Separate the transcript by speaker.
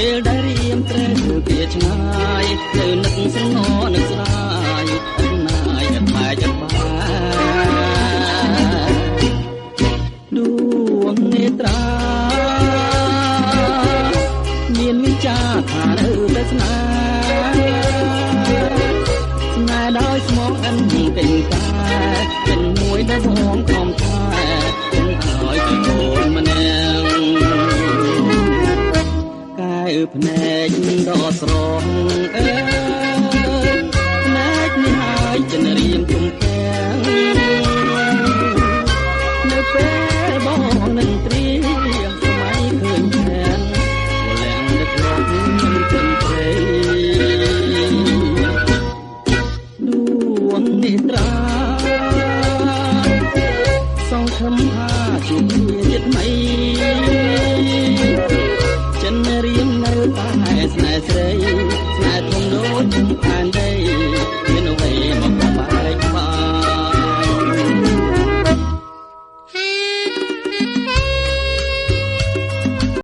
Speaker 1: ពេលដែលរៀមត្រែគឺពីឆ្ងាយនៅនឹកស្រងនឹកស្រាយអត់ណាយអត់បែកអត់បានដួងនេត្រាមានវិចាថានៅតែស្នេហ៍ដោយស្មងអិនទាំងកាចិនមួយដែលបងខំថាឲ្យទៅកូនម្នាក់កែភ្នែកដ៏ស្រស់ភ្នែកនេះហើយចិនរៀងទំកាំង